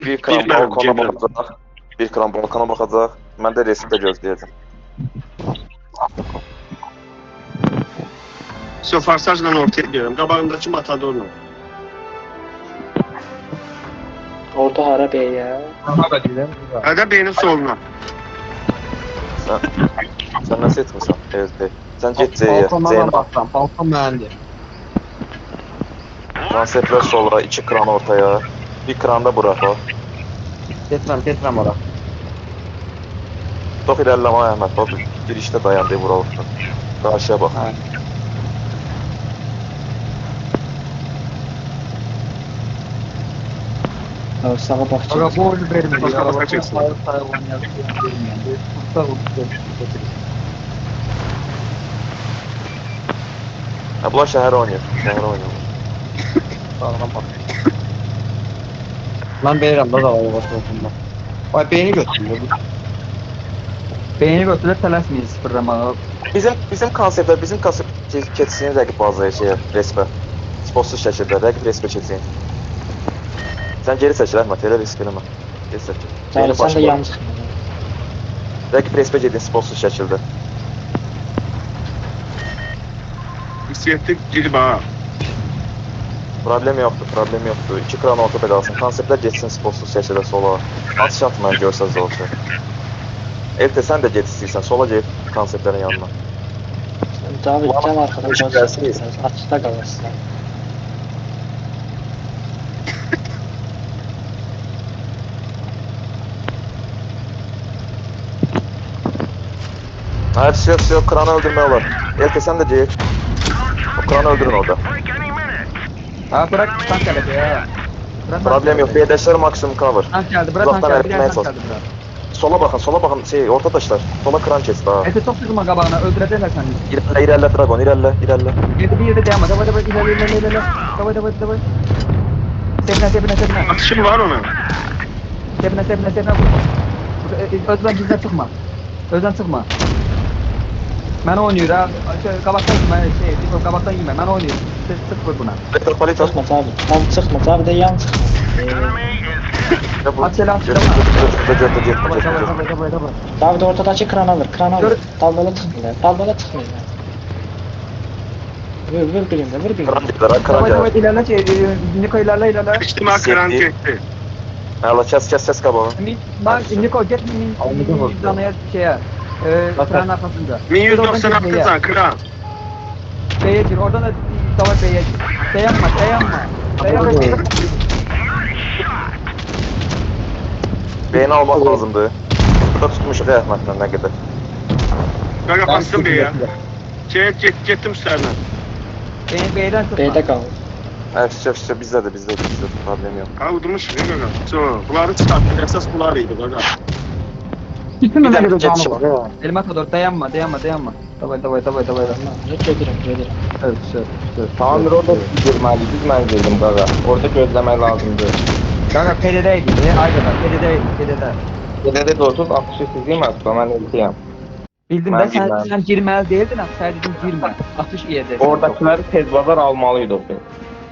Bir kran Bilmirəm, balkona gedirəm. baxacaq. Bir kran balkona baxacaq. Mən də resipdə gözləyəcəm. Forsajla ortaya gidiyorum. Qabağındakı matadorla. Orta hara bey ya. Aha da gedən. Hədə beynin soluna. Sən nə seçmisən? Evet. Sən get C-yə. Balkondan C-yə. baxsam, balkon məndir. Konseptlər sola, 2 kran ortaya. Bir kran da bura bax. Getirəm ora. Çox irəliləmə Əhməd. Bax, girişdə dayandı buralıqda. Qarşıya bax. Hə. Sağa Aga bakacağız. bu oyunu vermir. Başka Ya, başka bak, çeksin. sağ oynayalım. Vermeyeyim. Sağ ol. Hə, bunlar şəhər oynayır. Şəhər oynayır. Sağdan bak. Lan verirəm da davaya basılsın. Vay beyni götürüyor. Beyni götürüp tələsməyin sıfırlamağa. Bizim konseptlər, bizim keçsin rəqib bazaya şeyə, respə. Sportsuz şəkildə rəqib respə keçsin. Sən geri çəkil Əhməd, elə risk eləmə. Geri çəkil. Sen de başla. yanlış. Rəqib respə gedin sportsuz şəkildə. Hissiyetlik girib ha. Problem yoxdur. 2 kran ortada qalsın. Konseptlər getsin sportsuz şəkildə sola. Atış atmayın görsəz olsa. Evdə sən də get istəyirsən, sola get konseptlərin yanına. David sen arkada Hoş kalsın. geldiniz. Açıkta kalırsın. Hayır, şey yok, kranı öldürmək olar. Evdə sən də get. O kranı öldürün orada. Ha bırak tank geldi ya. Bırak Problem yok, BDŞ'ler maksimum cover. Tank geldi, bırak tank Uzaqdan geldi. əritməyə Tank çalış. geldi bırak. Sola baxın, şey, orta taşlar. Sola kran kes daha. Ete çok sıkma kabağına, öldüreceğler seni. İrələ Dragon, irələ. Bir yerde dayanma, davay ilerle. Davay. Tepine. Atışım var ona. Tepine. Özden çıkma. Ben oynuyor ha. Kabaktan yeme, kabaktan yeme. Ben oynuyor. Sık vur buna. Metropolitan. Çıkma David. Tam çıkma. David de yan çıkma. At selam. Get. Davay. David ortadaki kran alır. Kran alır. Gör- Dalbala tıkmıyor. Vur birinde. Kran gedir, kran Davay gedir. ilerle. Niko ilerle. İçtima kıran çekti. Əla, kes qabağı. Niko git zanaya şeye. Kran arkasında. 1196 can kıran. B'ye gir. Oradan da Davay B'ye gir. Dayanma. Beyni almaq lazımdır. Burada tutmuşuq Əhmədlə nə qədər. Qaqa bastım bir ya. Getdim üstlerine. B'den çıkma. B'de kal. Əfsə, bizdədir, problem yox. Ha udmuş ya qaqa. Bunları çıkarttım. Esas bunlar idi qaqa. Bütün Bir öyle dakika, bir canı geçişim. var. Elma kadar dayanma. Davay. Gelirim. Evet. Tamamdır, orada girməliyiz, mən girdim qaqa. Orada gözləmək lazımdır. Kanka PD'deydi. Ayrıca PD'de. Gedədə də oturub atışı siziyim aslında, mən eltiyəm. Bildim Ben de sen, bilmem. sen girmeli değildin ama sen dedin girme. Atış yedi. Oradakiləri tez bazar almalıydı o.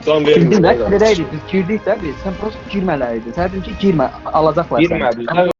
Son Bildim de verin. PD'deydi. Biz girdik de biz. Sen prosto girmeliydin. Sen dedin ki girme. Alacaklar seni. Girmədik.